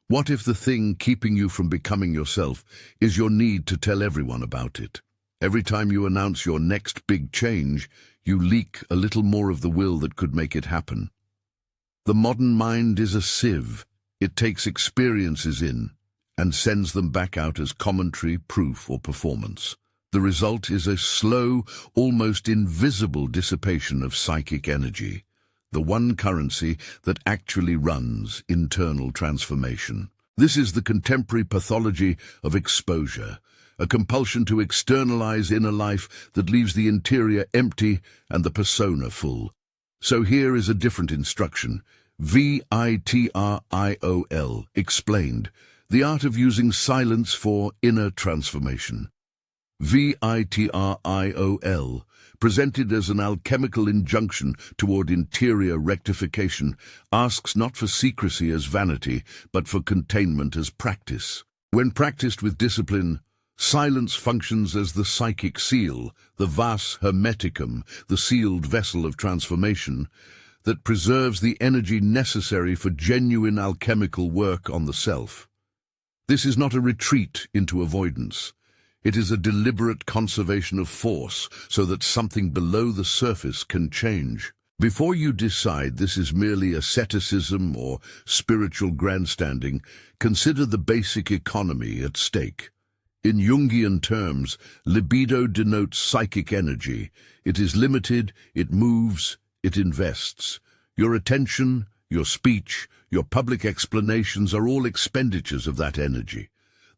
What if the thing keeping you from becoming yourself is your need to tell everyone about it? Every time you announce your next big change, you leak a little more of the will that could make it happen. The modern mind is a sieve. It takes experiences in and sends them back out as commentary, proof, or performance. The result is a slow, almost invisible dissipation of psychic energy, the one currency that actually runs internal transformation. This is the contemporary pathology of exposure, a compulsion to externalize inner life that leaves the interior empty and the persona full. So here is a different instruction. V.I.T.R.I.O.L. explained, the art of using silence for inner transformation. V.I.T.R.I.O.L., presented as an alchemical injunction toward interior rectification, asks not for secrecy as vanity, but for containment as practice. When practiced with discipline, silence functions as the psychic seal, the vas hermeticum, the sealed vessel of transformation, that preserves the energy necessary for genuine alchemical work on the self. This is not a retreat into avoidance. It is a deliberate conservation of force so that something below the surface can change. Before you decide this is merely asceticism or spiritual grandstanding, consider the basic economy at stake. In Jungian terms, libido denotes psychic energy. It is limited, it moves, it invests. Your attention, your speech, your public explanations are all expenditures of that energy.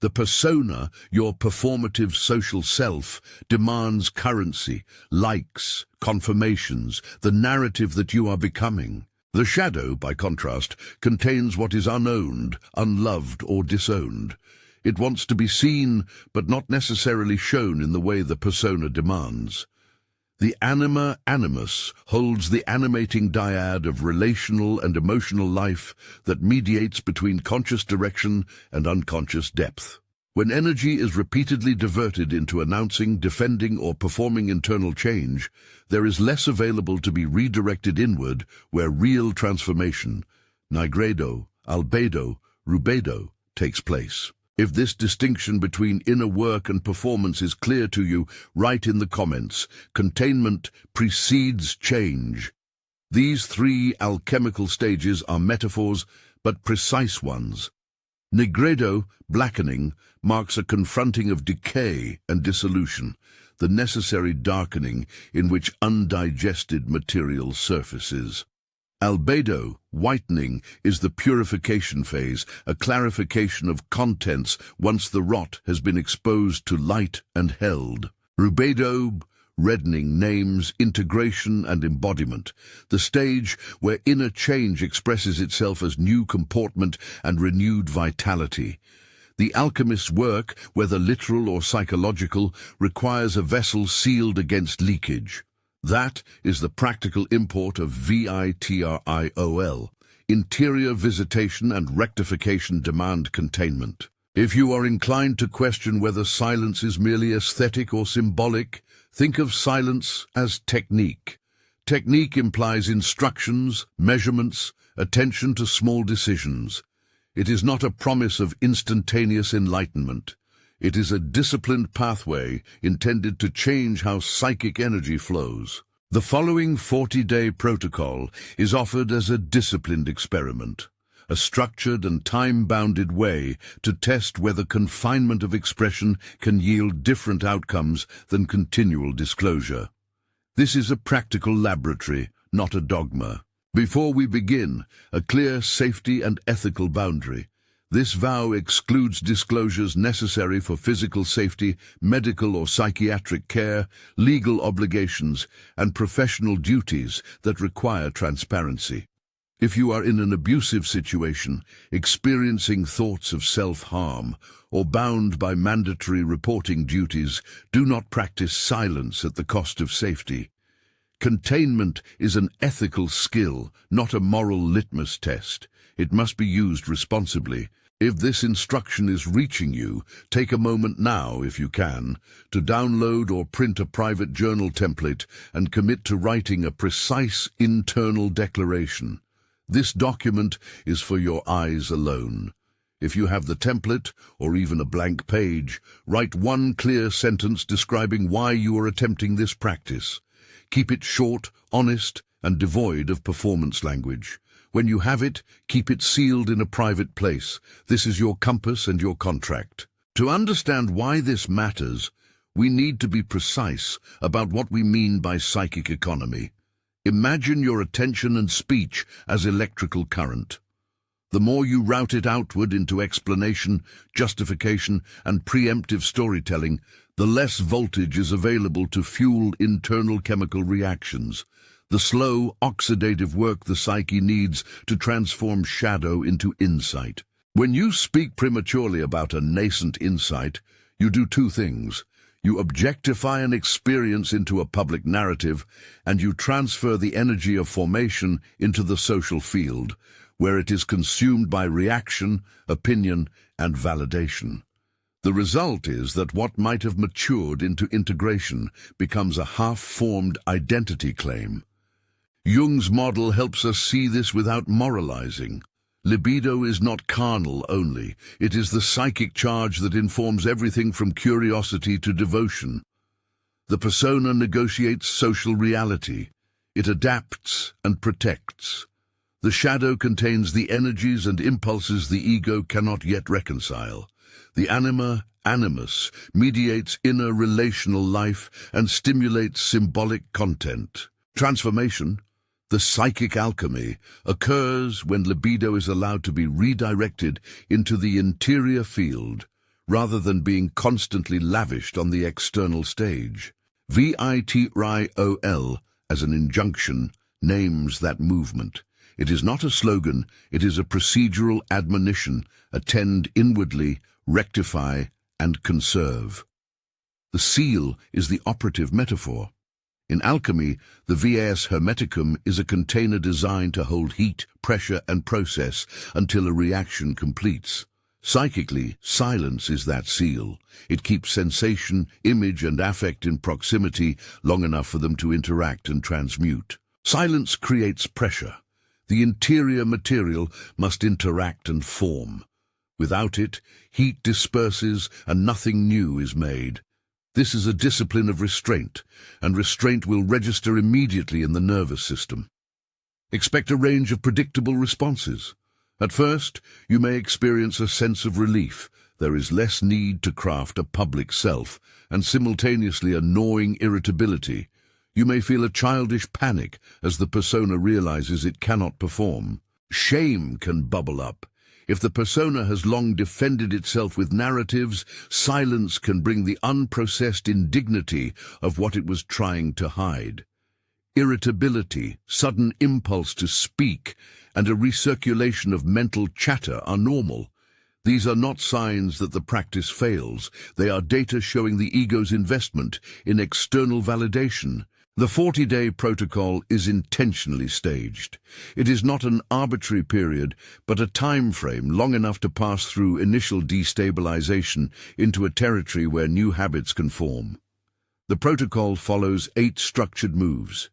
The persona, your performative social self, demands currency, likes, confirmations, the narrative that you are becoming. The shadow, by contrast, contains what is unowned, unloved, or disowned. It wants to be seen, but not necessarily shown in the way the persona demands. The anima animus holds the animating dyad of relational and emotional life that mediates between conscious direction and unconscious depth. When energy is repeatedly diverted into announcing, defending, or performing internal change, there is less available to be redirected inward where real transformation, nigredo, albedo, rubedo, takes place. If this distinction between inner work and performance is clear to you, write in the comments. Containment precedes change. These three alchemical stages are metaphors, but precise ones. Nigredo, blackening, marks a confronting of decay and dissolution, the necessary darkening in which undigested material surfaces. Albedo, whitening, is the purification phase, a clarification of contents once the rot has been exposed to light and held. Rubedo, reddening, names integration and embodiment, the stage where inner change expresses itself as new comportment and renewed vitality. The alchemist's work, whether literal or psychological, requires a vessel sealed against leakage. That is the practical import of V.I.T.R.I.O.L. Interior visitation and rectification demand containment. If you are inclined to question whether silence is merely aesthetic or symbolic, think of silence as technique. Technique implies instructions, measurements, attention to small decisions. It is not a promise of instantaneous enlightenment. It is a disciplined pathway intended to change how psychic energy flows. The following 40-day protocol is offered as a disciplined experiment, a structured and time-bounded way to test whether confinement of expression can yield different outcomes than continual disclosure. This is a practical laboratory, not a dogma. Before we begin, a clear safety and ethical boundary. This vow excludes disclosures necessary for physical safety, medical or psychiatric care, legal obligations, and professional duties that require transparency. If you are in an abusive situation, experiencing thoughts of self-harm, or bound by mandatory reporting duties, do not practice silence at the cost of safety. Containment is an ethical skill, not a moral litmus test. It must be used responsibly. If this instruction is reaching you, take a moment now, if you can, to download or print a private journal template and commit to writing a precise internal declaration. This document is for your eyes alone. If you have the template, or even a blank page, write one clear sentence describing why you are attempting this practice. Keep it short, honest, and devoid of performance language. When you have it, keep it sealed in a private place. This is your compass and your contract. To understand why this matters, we need to be precise about what we mean by psychic economy. Imagine your attention and speech as electrical current. The more you route it outward into explanation, justification, and preemptive storytelling, the less voltage is available to fuel internal chemical reactions, the slow, oxidative work the psyche needs to transform shadow into insight. When you speak prematurely about a nascent insight, you do two things. You objectify an experience into a public narrative, and you transfer the energy of formation into the social field, where it is consumed by reaction, opinion, and validation. The result is that what might have matured into integration becomes a half-formed identity claim. Jung's model helps us see this without moralizing. Libido is not carnal only. It is the psychic charge that informs everything from curiosity to devotion. The persona negotiates social reality. It adapts and protects. The shadow contains the energies and impulses the ego cannot yet reconcile. The anima, animus, mediates inner relational life and stimulates symbolic content. Transformation, the psychic alchemy, occurs when libido is allowed to be redirected into the interior field, rather than being constantly lavished on the external stage. V.I.T.R.I.O.L, as an injunction, names that movement. It is not a slogan, it is a procedural admonition: attend inwardly, rectify, and conserve. The seal is the operative metaphor. In alchemy, the vis hermeticum is a container designed to hold heat, pressure, and process until a reaction completes. Psychically, silence is that seal. It keeps sensation, image, and affect in proximity long enough for them to interact and transmute. Silence creates pressure. The interior material must interact and form. Without it, heat disperses and nothing new is made. This is a discipline of restraint, and restraint will register immediately in the nervous system. Expect a range of predictable responses. At first, you may experience a sense of relief. There is less need to craft a public self, and simultaneously a gnawing irritability. You may feel a childish panic as the persona realizes it cannot perform. Shame can bubble up. If the persona has long defended itself with narratives, silence can bring the unprocessed indignity of what it was trying to hide. Irritability, sudden impulse to speak, and a recirculation of mental chatter are normal. These are not signs that the practice fails. They are data showing the ego's investment in external validation. The 40-day protocol is intentionally staged. It is not an arbitrary period, but a time frame long enough to pass through initial destabilization into a territory where new habits can form. The protocol follows 8 structured moves.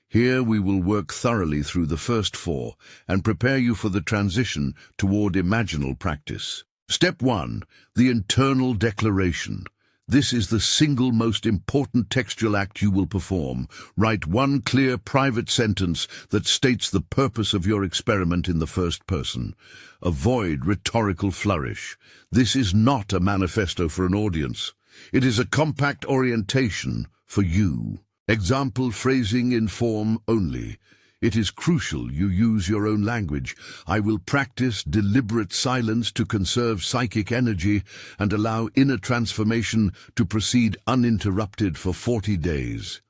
Here we will work thoroughly through the first 4 and prepare you for the transition toward imaginal practice. Step 1. The internal declaration. This is the single most important textual act you will perform. Write one clear private sentence that states the purpose of your experiment in the first person. Avoid rhetorical flourish. This is not a manifesto for an audience. It is a compact orientation for you. Example phrasing in form only. It is crucial you use your own language. I will practice deliberate silence to conserve psychic energy and allow inner transformation to proceed uninterrupted for 40 days.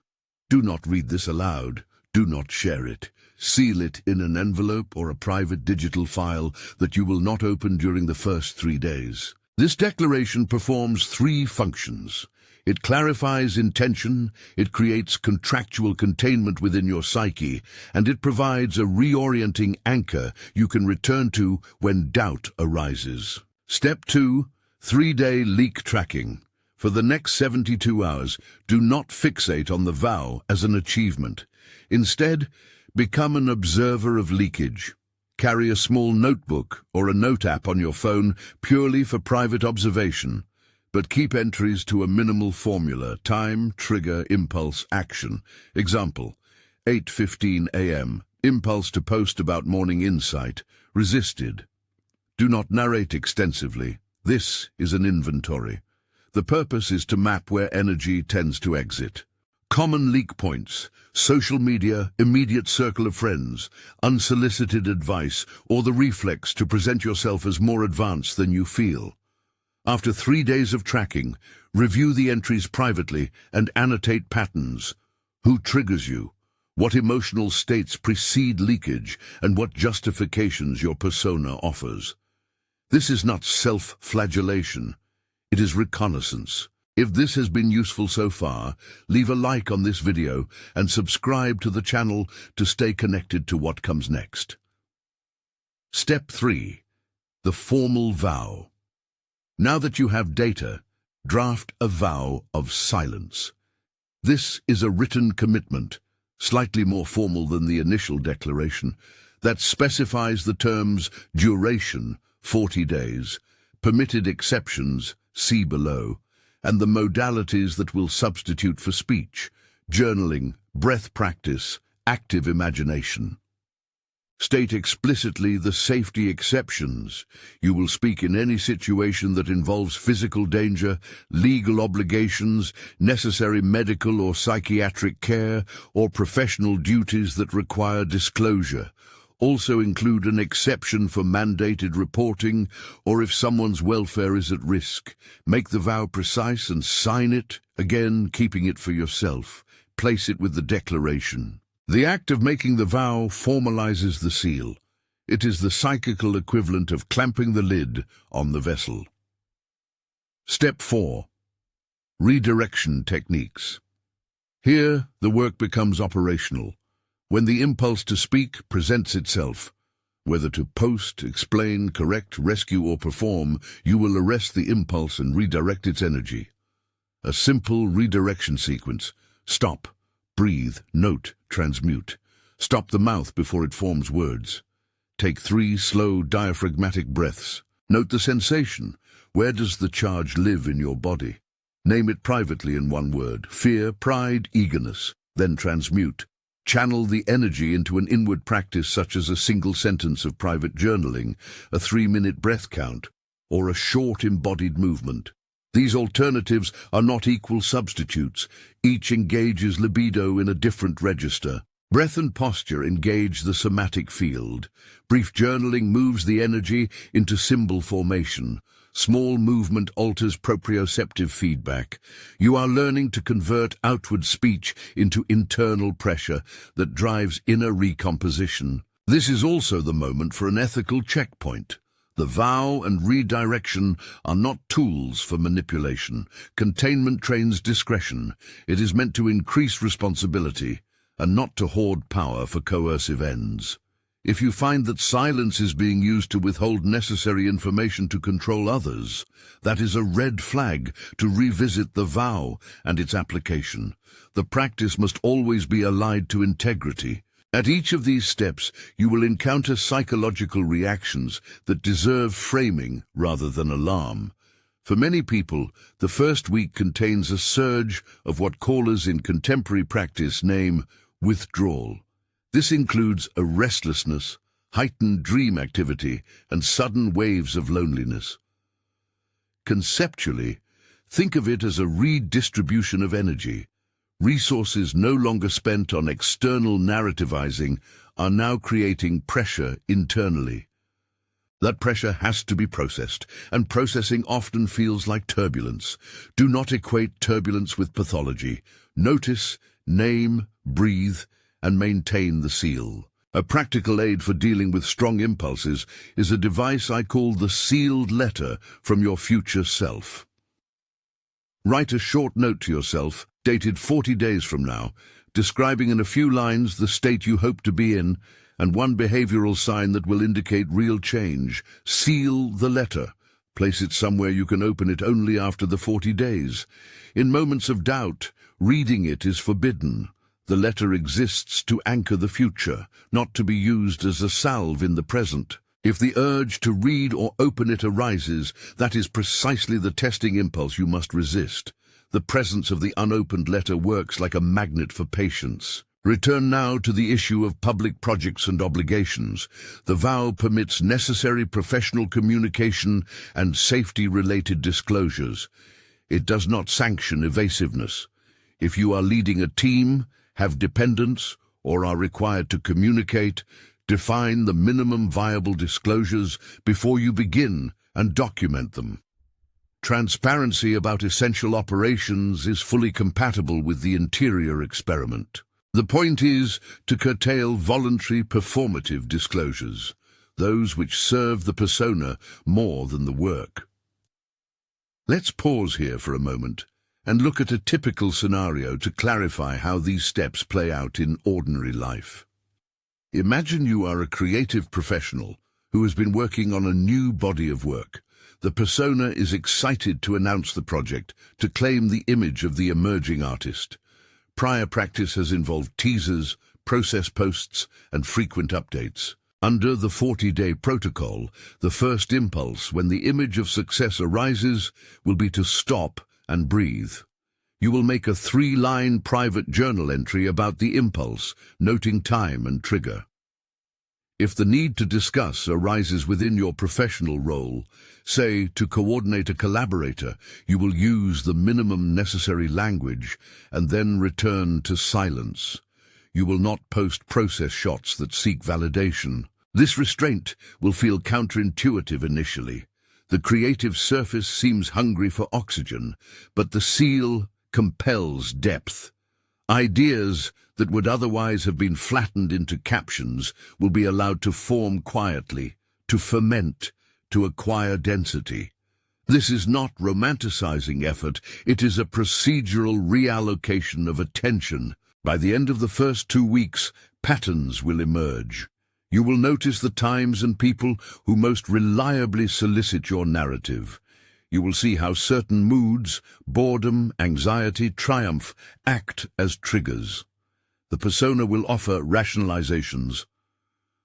Do not read this aloud. Do not share it. Seal it in an envelope or a private digital file that you will not open during the first 3 days. This declaration performs 3 functions. It clarifies intention, it creates contractual containment within your psyche, and it provides a reorienting anchor you can return to when doubt arises. Step 2. 3-day leak tracking. For the next 72 hours, do not fixate on the vow as an achievement. Instead, become an observer of leakage. Carry a small notebook or a note app on your phone purely for private observation, but keep entries to a minimal formula: time, trigger, impulse, action. Example, 8:15 a.m. Impulse to post about morning insight. Resisted. Do not narrate extensively. This is an inventory. The purpose is to map where energy tends to exit. Common leak points: social media, immediate circle of friends, unsolicited advice, or the reflex to present yourself as more advanced than you feel. After 3 days of tracking, review the entries privately and annotate patterns. Who triggers you? What emotional states precede leakage, and what justifications your persona offers? This is not self-flagellation. It is reconnaissance. If this has been useful so far, leave a like on this video and subscribe to the channel to stay connected to what comes next. Step 3. The formal vow. Now that you have data, draft a vow of silence. This is a written commitment, slightly more formal than the initial declaration, that specifies the terms duration, 40 days, permitted exceptions, see below, and the modalities that will substitute for speech: journaling, breath practice, active imagination. State explicitly the safety exceptions. You will speak in any situation that involves physical danger, legal obligations, necessary medical or psychiatric care, or professional duties that require disclosure. Also include an exception for mandated reporting, or if someone's welfare is at risk. Make the vow precise and sign it, again keeping it for yourself. Place it with the declaration. The act of making the vow formalizes the seal. It is the psychical equivalent of clamping the lid on the vessel. Step 4. Redirection techniques. Here, the work becomes operational. When the impulse to speak presents itself, whether to post, explain, correct, rescue, or perform, you will arrest the impulse and redirect its energy. A simple redirection sequence: stop, breathe, note, transmute. Stop the mouth before it forms words. Take 3 slow diaphragmatic breaths. Note the sensation. Where does the charge live in your body? Name it privately in one word: fear, pride, eagerness. Then transmute. Channel the energy into an inward practice, such as a single sentence of private journaling, a 3-minute breath count, or a short embodied movement. These alternatives are not equal substitutes. Each engages libido in a different register. Breath and posture engage the somatic field. Brief journaling moves the energy into symbol formation. Small movement alters proprioceptive feedback. You are learning to convert outward speech into internal pressure that drives inner recomposition. This is also the moment for an ethical checkpoint. The vow and redirection are not tools for manipulation. Containment trains discretion. It is meant to increase responsibility and not to hoard power for coercive ends. If you find that silence is being used to withhold necessary information to control others, that is a red flag to revisit the vow and its application. The practice must always be allied to integrity. At each of these steps, you will encounter psychological reactions that deserve framing rather than alarm. For many people, the first week contains a surge of what callers in contemporary practice name withdrawal. This includes a restlessness, heightened dream activity, and sudden waves of loneliness. Conceptually, think of it as a redistribution of energy. Resources no longer spent on external narrativizing are now creating pressure internally. That pressure has to be processed, and processing often feels like turbulence. Do not equate turbulence with pathology. Notice, name, breathe, and maintain the seal. A practical aid for dealing with strong impulses is a device I call the sealed letter from your future self. Write a short note to yourself, dated 40 days from now, describing in a few lines the state you hope to be in and one behavioral sign that will indicate real change. Seal the letter. Place it somewhere you can open it only after the 40 days. In moments of doubt, reading it is forbidden. The letter exists to anchor the future, not to be used as a salve in the present. If the urge to read or open it arises, that is precisely the testing impulse you must resist. The presence of the unopened letter works like a magnet for patience. Return now to the issue of public projects and obligations. The vow permits necessary professional communication and safety-related disclosures. It does not sanction evasiveness. If you are leading a team, have dependents, or are required to communicate, define the minimum viable disclosures before you begin and document them. Transparency about essential operations is fully compatible with the interior experiment. The point is to curtail voluntary performative disclosures, those which serve the persona more than the work. Let's pause here for a moment and look at a typical scenario to clarify how these steps play out in ordinary life. Imagine you are a creative professional who has been working on a new body of work. The persona is excited to announce the project, to claim the image of the emerging artist. Prior practice has involved teasers, process posts, and frequent updates. Under the 40-day protocol, the first impulse when the image of success arises will be to stop and breathe. You will make a 3-line private journal entry about the impulse, noting time and trigger. If the need to discuss arises within your professional role, say to coordinate a collaborator, you will use the minimum necessary language and then return to silence. You will not post process shots that seek validation. This restraint will feel counterintuitive initially. The creative surface seems hungry for oxygen, but the seal compels depth. Ideas that would otherwise have been flattened into captions will be allowed to form quietly, to ferment, to acquire density. This is not romanticizing effort, it is a procedural reallocation of attention. By the end of the first 2 weeks, patterns will emerge. You will notice the times and people who most reliably solicit your narrative. You will see how certain moods, boredom, anxiety, triumph, act as triggers. The persona will offer rationalizations.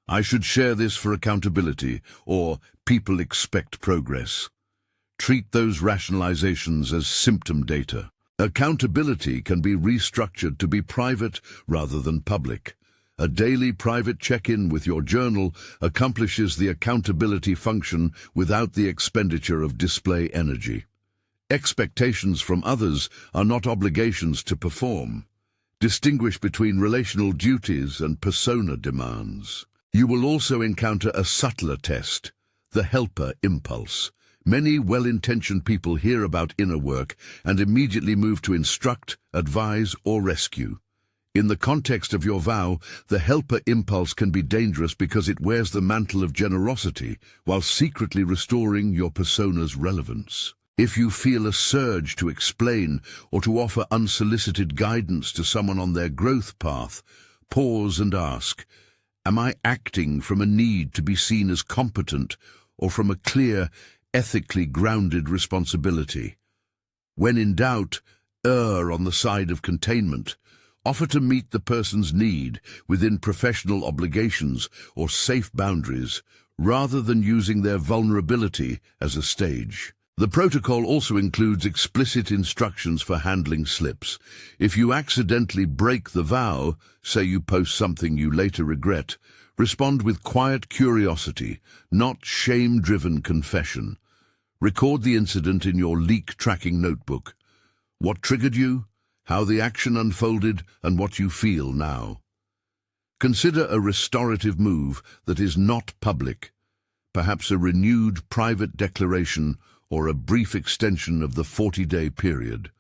I should share this for accountability, or people expect progress. Treat those rationalizations as symptom data. Accountability can be restructured to be private rather than public. A daily private check-in with your journal accomplishes the accountability function without the expenditure of display energy. Expectations from others are not obligations to perform. Distinguish between relational duties and persona demands. You will also encounter a subtler test, the helper impulse. Many well-intentioned people hear about inner work and immediately move to instruct, advise, or rescue. In the context of your vow, the helper impulse can be dangerous because it wears the mantle of generosity while secretly restoring your persona's relevance. If you feel a surge to explain or to offer unsolicited guidance to someone on their growth path, pause and ask, am I acting from a need to be seen as competent or from a clear, ethically grounded responsibility? When in doubt, err on the side of containment. Offer to meet the person's need within professional obligations or safe boundaries, rather than using their vulnerability as a stage. The protocol also includes explicit instructions for handling slips. If you accidentally break the vow, say you post something you later regret, respond with quiet curiosity, not shame-driven confession. Record the incident in your leak tracking notebook. What triggered you? How the action unfolded, and what you feel now. Consider a restorative move that is not public, perhaps a renewed private declaration or a brief extension of the 40-day period.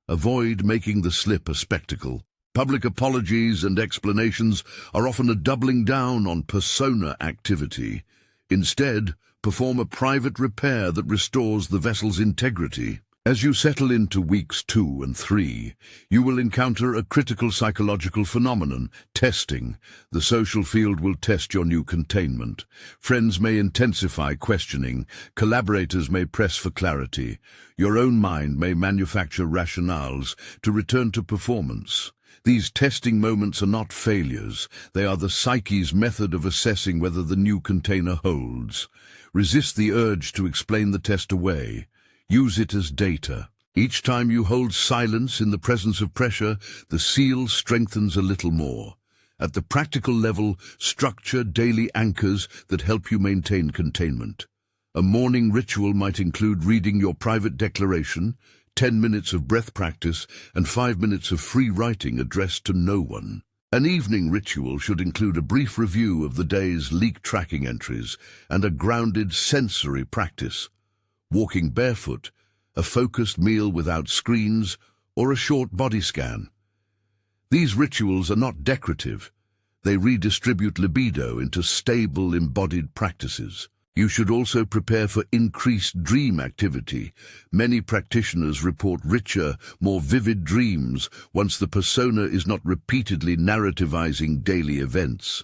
Avoid making the slip a spectacle. Public apologies and explanations are often a doubling down on persona activity. Instead, perform a private repair that restores the vessel's integrity. As you settle into weeks 2 and 3, you will encounter a critical psychological phenomenon, testing. The social field will test your new containment. Friends may intensify questioning. Collaborators may press for clarity. Your own mind may manufacture rationales to return to performance. These testing moments are not failures. They are the psyche's method of assessing whether the new container holds. Resist the urge to explain the test away. Use it as data. Each time you hold silence in the presence of pressure, the seal strengthens a little more. At the practical level, structure daily anchors that help you maintain containment. A morning ritual might include reading your private declaration, 10 minutes of breath practice, and 5 minutes of free writing addressed to no one. An evening ritual should include a brief review of the day's leak tracking entries and a grounded sensory practice. Walking barefoot, a focused meal without screens, or a short body scan. These rituals are not decorative. They redistribute libido into stable, embodied practices. You should also prepare for increased dream activity. Many practitioners report richer, more vivid dreams once the persona is not repeatedly narrativizing daily events.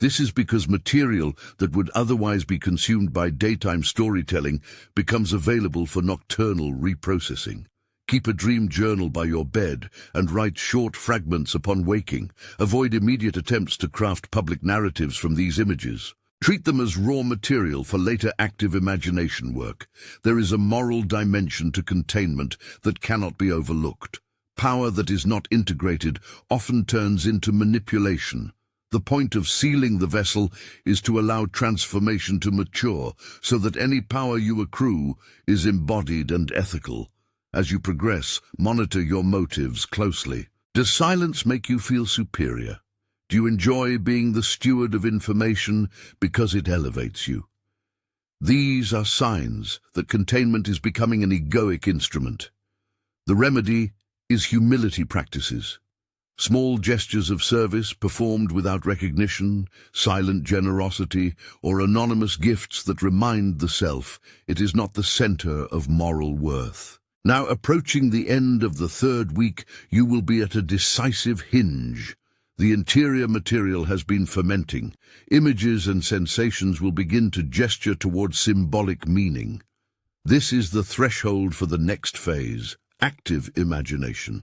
This is because material that would otherwise be consumed by daytime storytelling becomes available for nocturnal reprocessing. Keep a dream journal by your bed and write short fragments upon waking. Avoid immediate attempts to craft public narratives from these images. Treat them as raw material for later active imagination work. There is a moral dimension to containment that cannot be overlooked. Power that is not integrated often turns into manipulation. The point of sealing the vessel is to allow transformation to mature so that any power you accrue is embodied and ethical. As you progress, monitor your motives closely. Does silence make you feel superior? Do you enjoy being the steward of information because it elevates you? These are signs that containment is becoming an egoic instrument. The remedy is humility practices. Small gestures of service performed without recognition, silent generosity, or anonymous gifts that remind the self it is not the center of moral worth. Now, approaching the end of the third week, you will be at a decisive hinge. The interior material has been fermenting. Images and sensations will begin to gesture towards symbolic meaning. This is the threshold for the next phase, active imagination,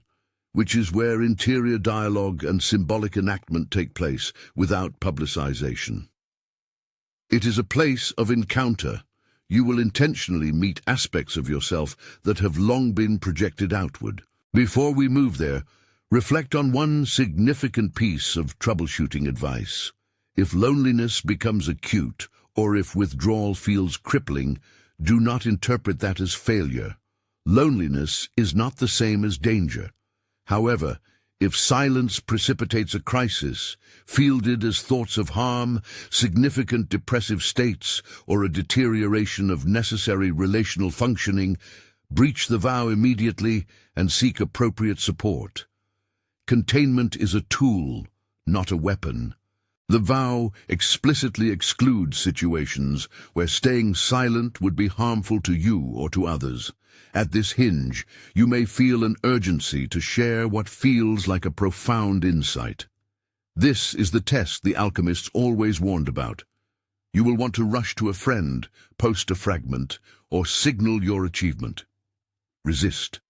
which is where interior dialogue and symbolic enactment take place without publicization. It is a place of encounter. You will intentionally meet aspects of yourself that have long been projected outward. Before we move there, reflect on one significant piece of troubleshooting advice. If loneliness becomes acute, or if withdrawal feels crippling, do not interpret that as failure. Loneliness is not the same as danger. However, if silence precipitates a crisis, fielded as thoughts of harm, significant depressive states, or a deterioration of necessary relational functioning, breach the vow immediately and seek appropriate support. Containment is a tool, not a weapon. The vow explicitly excludes situations where staying silent would be harmful to you or to others. At this hinge, you may feel an urgency to share what feels like a profound insight. This is the test the alchemists always warned about. You will want to rush to a friend, post a fragment, or signal your achievement. Resist.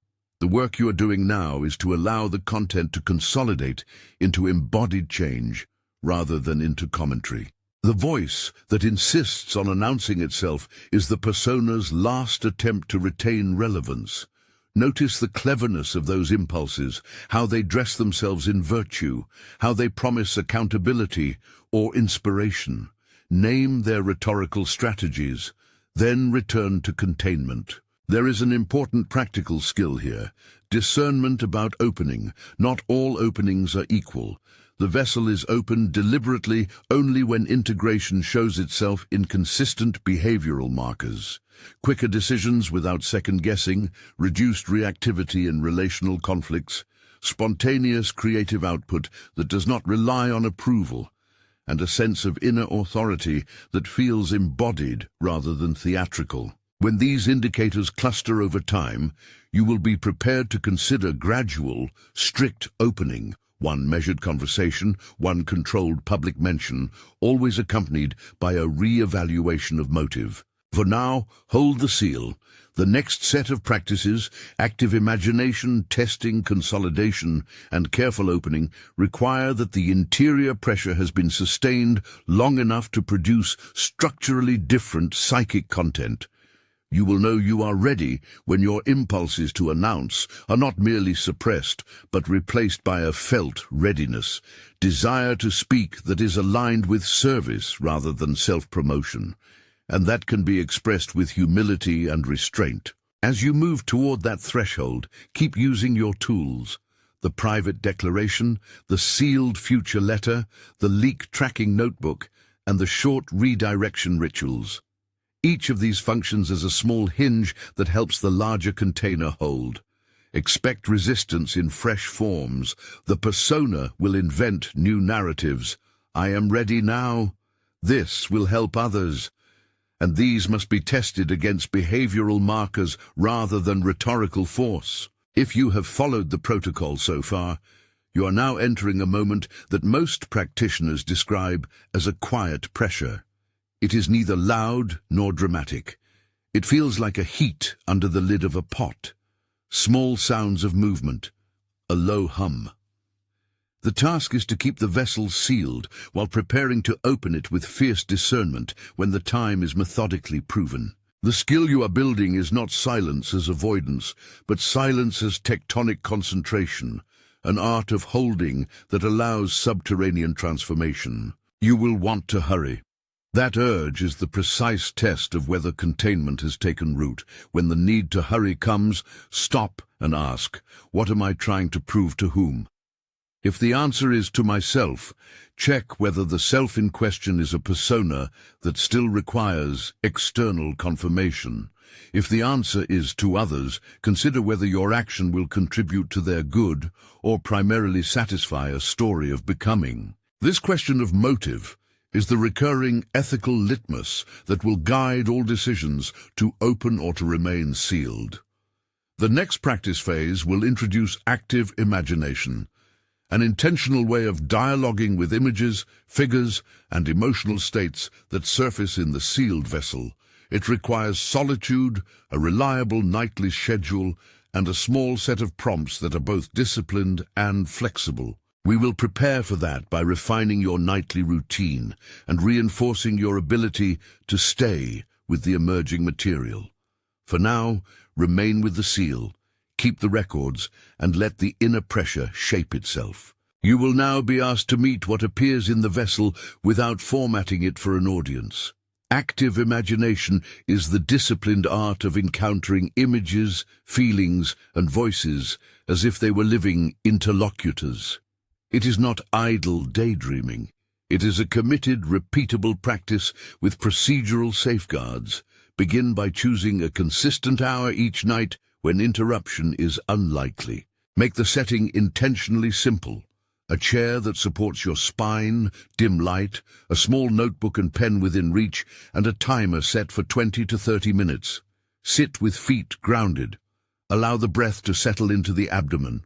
The work you are doing now is to allow the content to consolidate into embodied change rather than into commentary. The voice that insists on announcing itself is the persona's last attempt to retain relevance. Notice the cleverness of those impulses, how they dress themselves in virtue, how they promise accountability or inspiration. Name their rhetorical strategies, then return to containment. There is an important practical skill here, discernment about opening. Not all openings are equal. The vessel is opened deliberately only when integration shows itself in consistent behavioral markers. Quicker decisions without second-guessing, reduced reactivity in relational conflicts, spontaneous creative output that does not rely on approval, and a sense of inner authority that feels embodied rather than theatrical. When these indicators cluster over time, you will be prepared to consider gradual, strict opening, one measured conversation, one controlled public mention, always accompanied by a re-evaluation of motive. For now, hold the seal. The next set of practices, active imagination, testing, consolidation, and careful opening, require that the interior pressure has been sustained long enough to produce structurally different psychic content. You will know you are ready when your impulses to announce are not merely suppressed, but replaced by a felt readiness, desire to speak that is aligned with service rather than self-promotion, and that can be expressed with humility and restraint. As you move toward that threshold, keep using your tools: the private declaration, the sealed future letter, the leak tracking notebook, and the short redirection rituals. Each of these functions as a small hinge that helps the larger container hold. Expect resistance in fresh forms. The persona will invent new narratives. I am ready now. This will help others. And these must be tested against behavioral markers rather than rhetorical force. If you have followed the protocol so far, you are now entering a moment that most practitioners describe as a quiet pressure. It is neither loud nor dramatic. It feels like a heat under the lid of a pot. Small sounds of movement, a low hum. The task is to keep the vessel sealed while preparing to open it with fierce discernment when the time is methodically proven. The skill you are building is not silence as avoidance, but silence as tectonic concentration, an art of holding that allows subterranean transformation. You will want to hurry. That urge is the precise test of whether containment has taken root. When the need to hurry comes, stop and ask, what am I trying to prove to whom? If the answer is to myself, check whether the self in question is a persona that still requires external confirmation. If the answer is to others, consider whether your action will contribute to their good or primarily satisfy a story of becoming. This question of motive is the recurring ethical litmus that will guide all decisions to open or to remain sealed. The next practice phase will introduce active imagination, an intentional way of dialoguing with images, figures, and emotional states that surface in the sealed vessel. It requires solitude, a reliable nightly schedule, and a small set of prompts that are both disciplined and flexible. We will prepare for that by refining your nightly routine and reinforcing your ability to stay with the emerging material. For now, remain with the seal, keep the records, and let the inner pressure shape itself. You will now be asked to meet what appears in the vessel without formatting it for an audience. Active imagination is the disciplined art of encountering images, feelings, and voices as if they were living interlocutors. It is not idle daydreaming. It is a committed, repeatable practice with procedural safeguards. Begin by choosing a consistent hour each night when interruption is unlikely. Make the setting intentionally simple. A chair that supports your spine, dim light, a small notebook and pen within reach, and a timer set for 20 to 30 minutes. Sit with feet grounded. Allow the breath to settle into the abdomen.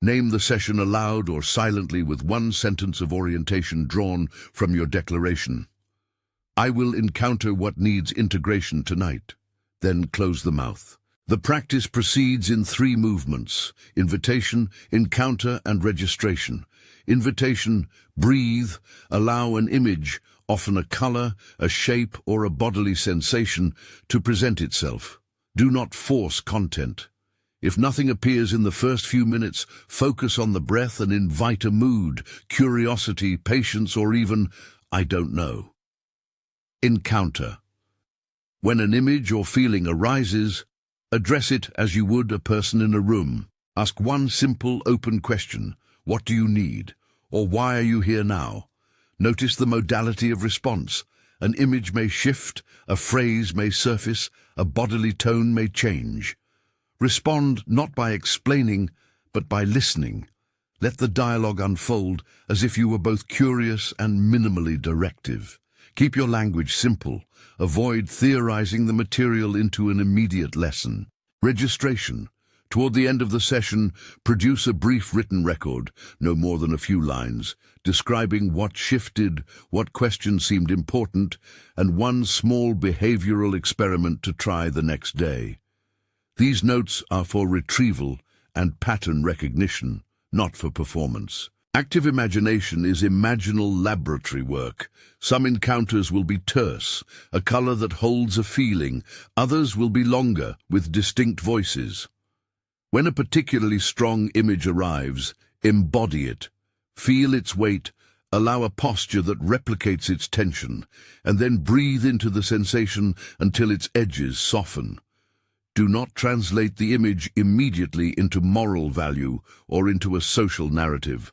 Name the session aloud or silently with one sentence of orientation drawn from your declaration. I will encounter what needs integration tonight. Then close the mouth. The practice proceeds in 3 movements: invitation, encounter, and registration. Invitation: breathe, allow an image, often a color, a shape, or a bodily sensation, to present itself. Do not force content. If nothing appears in the first few minutes, focus on the breath and invite a mood, curiosity, patience, or even, I don't know. Encounter. When an image or feeling arises, address it as you would a person in a room. Ask one simple, open question: what do you need? Or why are you here now? Notice the modality of response. An image may shift, a phrase may surface, a bodily tone may change. Respond not by explaining, but by listening. Let the dialogue unfold as if you were both curious and minimally directive. Keep your language simple. Avoid theorizing the material into an immediate lesson. Registration. Toward the end of the session, produce a brief written record, no more than a few lines, describing what shifted, what questions seemed important, and one small behavioral experiment to try the next day. These notes are for retrieval and pattern recognition, not for performance. Active imagination is imaginal laboratory work. Some encounters will be terse, a color that holds a feeling. Others will be longer, with distinct voices. When a particularly strong image arrives, embody it. Feel its weight, allow a posture that replicates its tension, and then breathe into the sensation until its edges soften. Do not translate the image immediately into moral value or into a social narrative.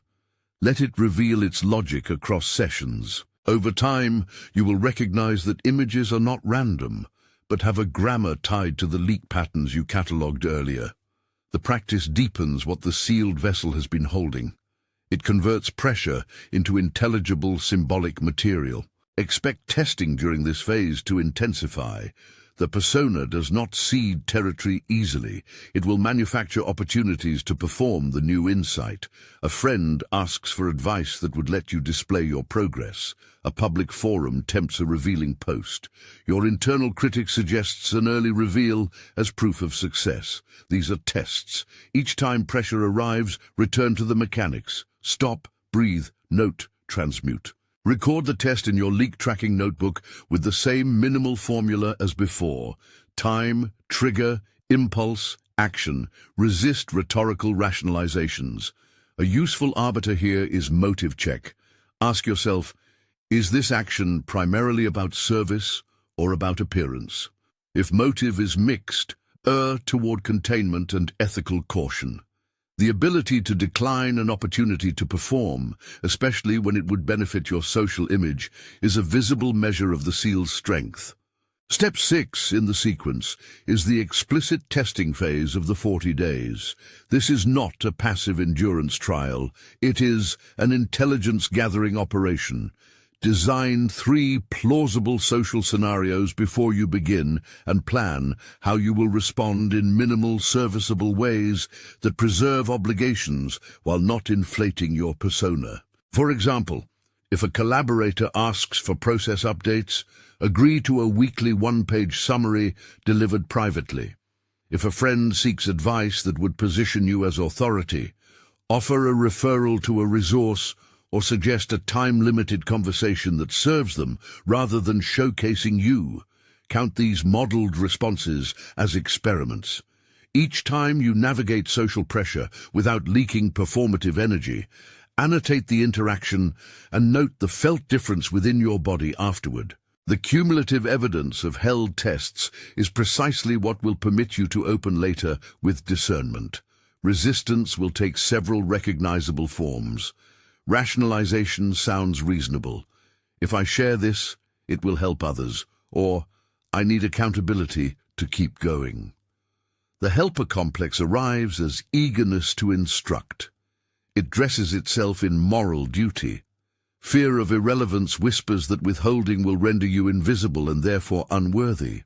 Let it reveal its logic across sessions. Over time, you will recognize that images are not random, but have a grammar tied to the leak patterns you catalogued earlier. The practice deepens what the sealed vessel has been holding. It converts pressure into intelligible symbolic material. Expect testing during this phase to intensify. The persona does not cede territory easily. It will manufacture opportunities to perform the new insight. A friend asks for advice that would let you display your progress. A public forum tempts a revealing post. Your internal critic suggests an early reveal as proof of success. These are tests. Each time pressure arrives, return to the mechanics. Stop, breathe, note, transmute. Record the test in your leak tracking notebook with the same minimal formula as before. Time, trigger, impulse, action. Resist rhetorical rationalizations. A useful arbiter here is motive check. Ask yourself, is this action primarily about service or about appearance? If motive is mixed, err toward containment and ethical caution. The ability to decline an opportunity to perform, especially when it would benefit your social image, is a visible measure of the SEAL's strength. Step 6 in the sequence is the explicit testing phase of the 40 days. This is not a passive endurance trial. It is an intelligence-gathering operation. Design 3 plausible social scenarios before you begin and plan how you will respond in minimal, serviceable ways that preserve obligations while not inflating your persona. For example, if a collaborator asks for process updates, agree to a weekly one-page summary delivered privately. If a friend seeks advice that would position you as authority, offer a referral to a resource or suggest a time-limited conversation that serves them rather than showcasing you. Count these modeled responses as experiments. Each time you navigate social pressure without leaking performative energy, annotate the interaction and note the felt difference within your body afterward. The cumulative evidence of held tests is precisely what will permit you to open later with discernment. Resistance will take several recognizable forms. Rationalization sounds reasonable. If I share this, it will help others. Or, I need accountability to keep going. The helper complex arrives as eagerness to instruct. It dresses itself in moral duty. Fear of irrelevance whispers that withholding will render you invisible and therefore unworthy.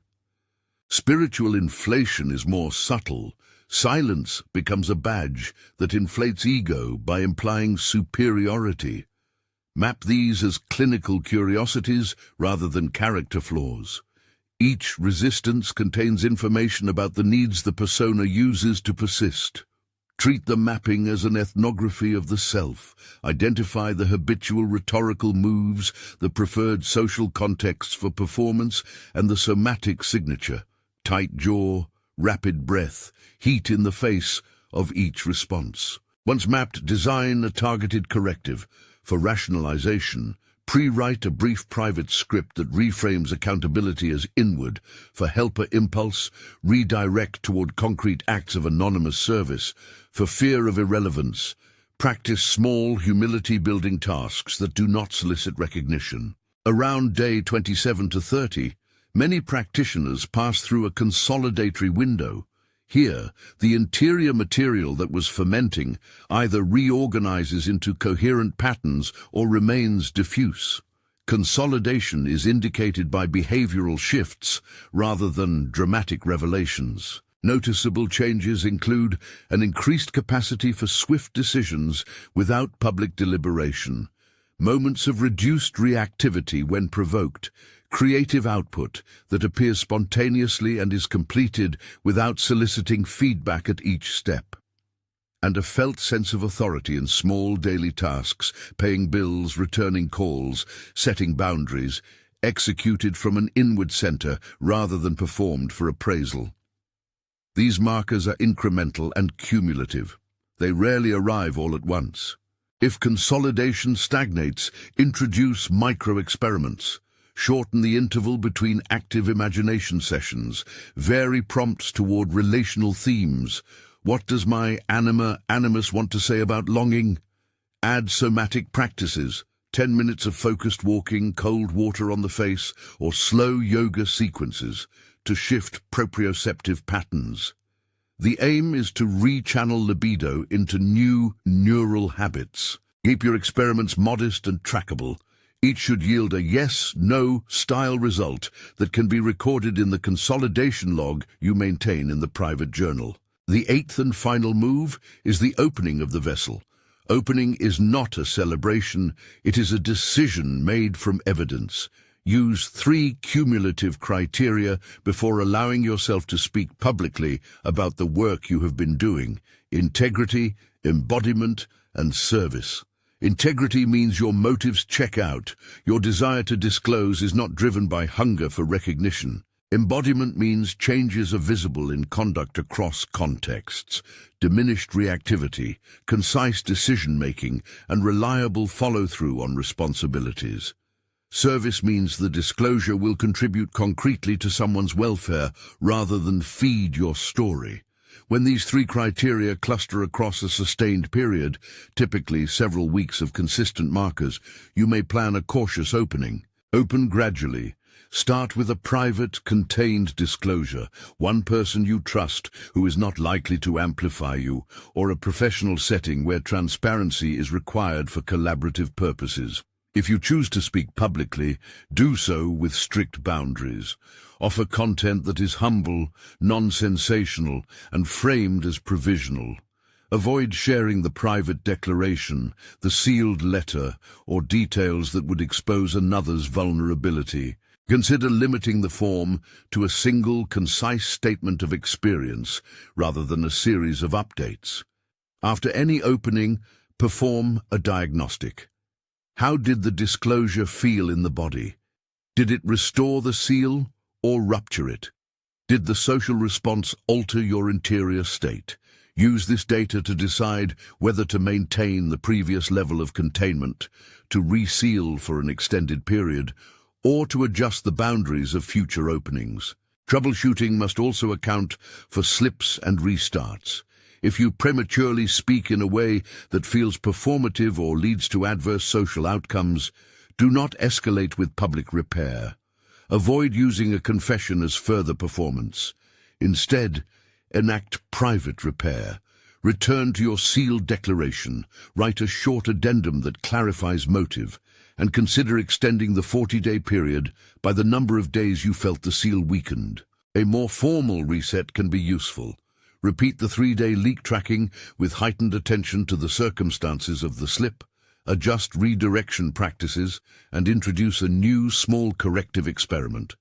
Spiritual inflation is more subtle. Silence becomes a badge that inflates ego by implying superiority. Map these as clinical curiosities rather than character flaws. Each resistance contains information about the needs the persona uses to persist. Treat the mapping as an ethnography of the self. Identify the habitual rhetorical moves, the preferred social contexts for performance, and the somatic signature, tight jaw, rapid breath, heat in the face of each response. Once mapped, design a targeted corrective. For rationalization, pre-write a brief private script that reframes accountability as inward. For helper impulse, redirect toward concrete acts of anonymous service. For fear of irrelevance, practice small humility-building tasks that do not solicit recognition. Around day 27 to 30, many practitioners pass through a consolidatory window. Here, the interior material that was fermenting either reorganizes into coherent patterns or remains diffuse. Consolidation is indicated by behavioral shifts rather than dramatic revelations. Noticeable changes include an increased capacity for swift decisions without public deliberation, moments of reduced reactivity when provoked, creative output that appears spontaneously and is completed without soliciting feedback at each step. And a felt sense of authority in small daily tasks, paying bills, returning calls, setting boundaries, executed from an inward center rather than performed for appraisal. These markers are incremental and cumulative. They rarely arrive all at once. If consolidation stagnates, introduce micro-experiments. Shorten the interval between active imagination sessions. Vary prompts toward relational themes. What does my animus want to say about longing? Add somatic practices. 10 minutes of focused walking, cold water on the face, or slow yoga sequences to shift proprioceptive patterns. The aim is to rechannel libido into new neural habits. Keep your experiments modest and trackable. Each should yield a yes-no style result that can be recorded in the consolidation log you maintain in the private journal. The eighth and final move is the opening of the vessel. Opening is not a celebration, it is a decision made from evidence. Use 3 cumulative criteria before allowing yourself to speak publicly about the work you have been doing: integrity, embodiment, and service. Integrity means your motives check out. Your desire to disclose is not driven by hunger for recognition. Embodiment means changes are visible in conduct across contexts, diminished reactivity, concise decision-making, and reliable follow-through on responsibilities. Service means the disclosure will contribute concretely to someone's welfare rather than feed your story. When these 3 criteria cluster across a sustained period, typically several weeks of consistent markers, you may plan a cautious opening. Open gradually. Start with a private, contained disclosure, one person you trust who is not likely to amplify you, or a professional setting where transparency is required for collaborative purposes. If you choose to speak publicly, do so with strict boundaries. Offer content that is humble, non-sensational, and framed as provisional. Avoid sharing the private declaration, the sealed letter, or details that would expose another's vulnerability. Consider limiting the form to a single, concise statement of experience rather than a series of updates. After any opening, perform a diagnostic. How did the disclosure feel in the body? Did it restore the seal or rupture it? Did the social response alter your interior state? Use this data to decide whether to maintain the previous level of containment, to reseal for an extended period, or to adjust the boundaries of future openings. Troubleshooting must also account for slips and restarts. If you prematurely speak in a way that feels performative or leads to adverse social outcomes, do not escalate with public repair. Avoid using a confession as further performance. Instead, enact private repair. Return to your sealed declaration, write a short addendum that clarifies motive, and consider extending the 40-day period by the number of days you felt the seal weakened. A more formal reset can be useful. Repeat the 3-day leak tracking with heightened attention to the circumstances of the slip, adjust redirection practices, and introduce a new small corrective experiment.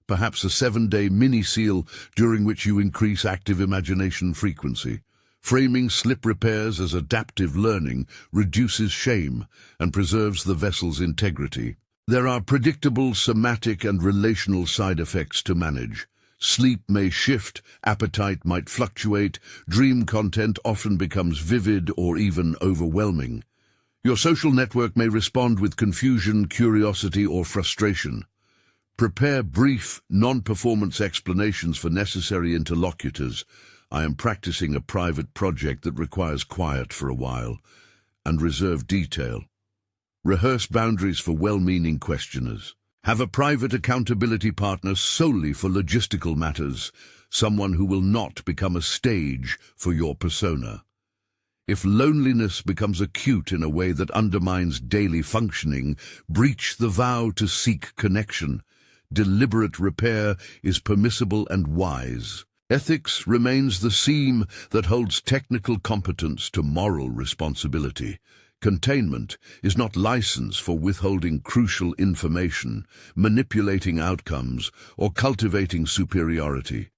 Perhaps a 7-day mini-seal during which you increase active imagination frequency. Framing slip repairs as adaptive learning reduces shame and preserves the vessel's integrity. There are predictable somatic and relational side effects to manage. Sleep may shift, appetite might fluctuate, dream content often becomes vivid or even overwhelming. Your social network may respond with confusion, curiosity, or frustration. Prepare brief, non-performance explanations for necessary interlocutors. I am practicing a private project that requires quiet for a while, and reserve detail. Rehearse boundaries for well-meaning questioners. Have a private accountability partner solely for logistical matters, someone who will not become a stage for your persona. If loneliness becomes acute in a way that undermines daily functioning, breach the vow to seek connection. Deliberate repair is permissible and wise. Ethics remains the seam that holds technical competence to moral responsibility. Containment is not license for withholding crucial information, manipulating outcomes, or cultivating superiority.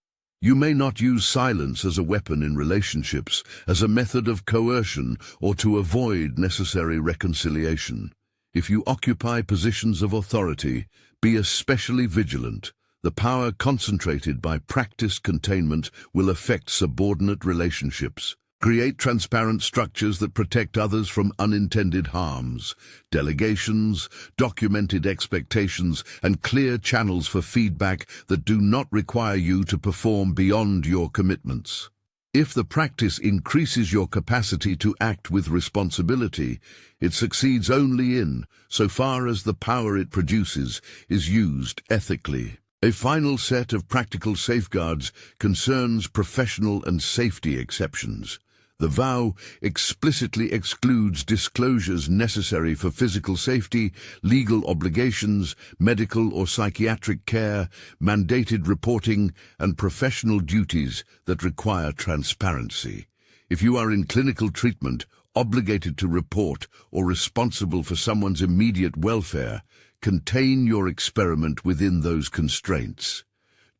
You may not use silence as a weapon in relationships, as a method of coercion, or to avoid necessary reconciliation. If you occupy positions of authority, be especially vigilant. The power concentrated by practiced containment will affect subordinate relationships. Create transparent structures that protect others from unintended harms. Delegations, documented expectations, and clear channels for feedback that do not require you to perform beyond your commitments. If the practice increases your capacity to act with responsibility, it succeeds only in so far as the power it produces is used ethically. A final set of practical safeguards concerns professional and safety exceptions. The vow explicitly excludes disclosures necessary for physical safety, legal obligations, medical or psychiatric care, mandated reporting, and professional duties that require transparency. If you are in clinical treatment, obligated to report, or responsible for someone's immediate welfare, contain your experiment within those constraints.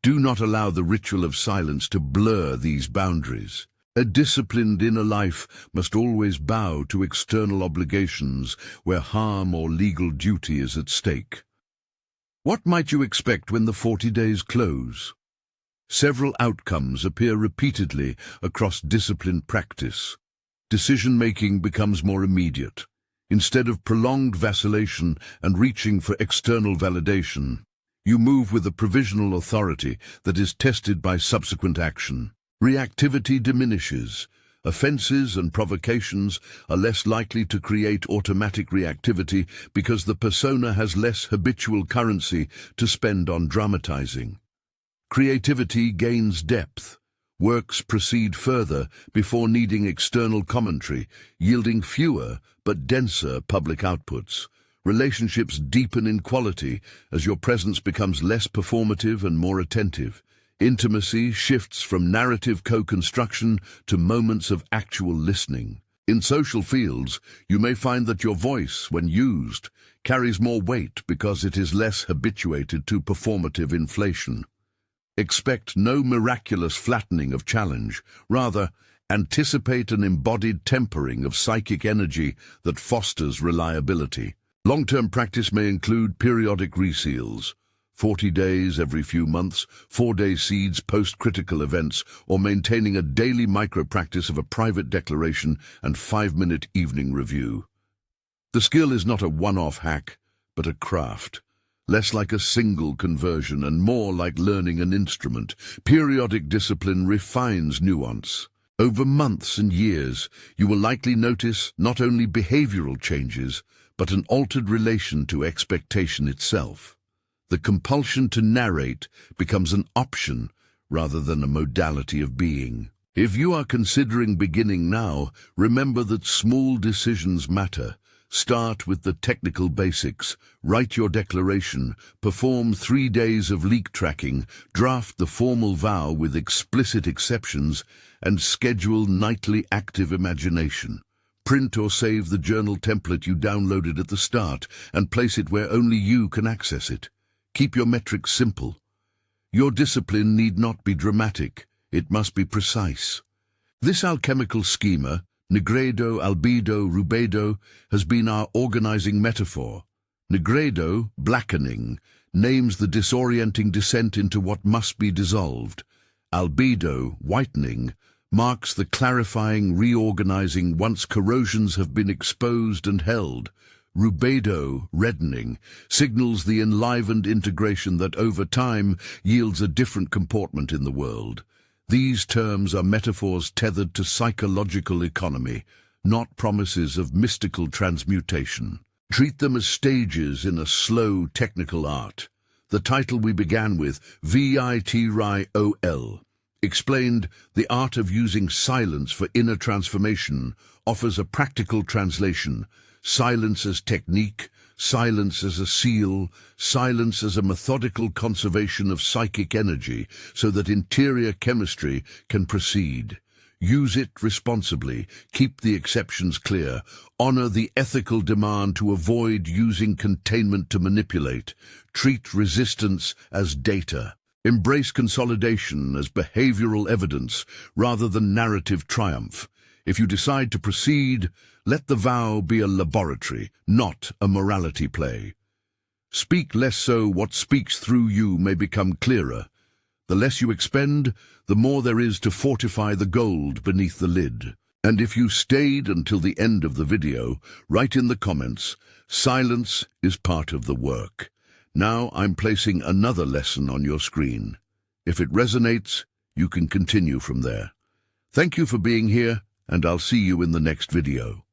Do not allow the ritual of silence to blur these boundaries. A disciplined inner life must always bow to external obligations where harm or legal duty is at stake. What might you expect when the 40 days close? Several outcomes appear repeatedly across disciplined practice. Decision-making becomes more immediate. Instead of prolonged vacillation and reaching for external validation, you move with a provisional authority that is tested by subsequent action. Reactivity diminishes. Offenses and provocations are less likely to create automatic reactivity because the persona has less habitual currency to spend on dramatizing. Creativity gains depth. Works proceed further before needing external commentary, yielding fewer but denser public outputs. Relationships deepen in quality as your presence becomes less performative and more attentive. Intimacy shifts from narrative co-construction to moments of actual listening. In social fields, you may find that your voice, when used, carries more weight because it is less habituated to performative inflation. Expect no miraculous flattening of challenge. Rather, anticipate an embodied tempering of psychic energy that fosters reliability. Long-term practice may include periodic reseals, 40 days every few months, 4-day seeds post-critical events, or maintaining a daily micro-practice of a private declaration and 5-minute evening review. The skill is not a one-off hack, but a craft. Less like a single conversion and more like learning an instrument. Periodic discipline refines nuance. Over months and years, you will likely notice not only behavioral changes, but an altered relation to expectation itself. The compulsion to narrate becomes an option rather than a modality of being. If you are considering beginning now, remember that small decisions matter. Start with the technical basics, write your declaration, perform 3 days of leak tracking, draft the formal vow with explicit exceptions, and schedule nightly active imagination. Print or save the journal template you downloaded at the start and place it where only you can access it. Keep your metrics simple. Your discipline need not be dramatic, it must be precise. This alchemical schema, nigredo, albedo, rubedo, has been our organizing metaphor. Nigredo, blackening, names the disorienting descent into what must be dissolved. Albedo, whitening, marks the clarifying, reorganizing once corrosions have been exposed and held. Rubedo, reddening, signals the enlivened integration that over time yields a different comportment in the world. These terms are metaphors tethered to psychological economy, not promises of mystical transmutation. Treat them as stages in a slow technical art. The title we began with, V.I.T.R.I.O.L, explained the art of using silence for inner transformation, offers a practical translation. Silence as technique, silence as a seal, silence as a methodical conservation of psychic energy so that interior chemistry can proceed. Use it responsibly, keep the exceptions clear, honor the ethical demand to avoid using containment to manipulate, treat resistance as data, embrace consolidation as behavioral evidence rather than narrative triumph. If you decide to proceed, let the vow be a laboratory, not a morality play. Speak less so what speaks through you may become clearer. The less you expend, the more there is to fortify the gold beneath the lid. And if you stayed until the end of the video, write in the comments, silence is part of the work. Now I'm placing another lesson on your screen. If it resonates, you can continue from there. Thank you for being here, and I'll see you in the next video.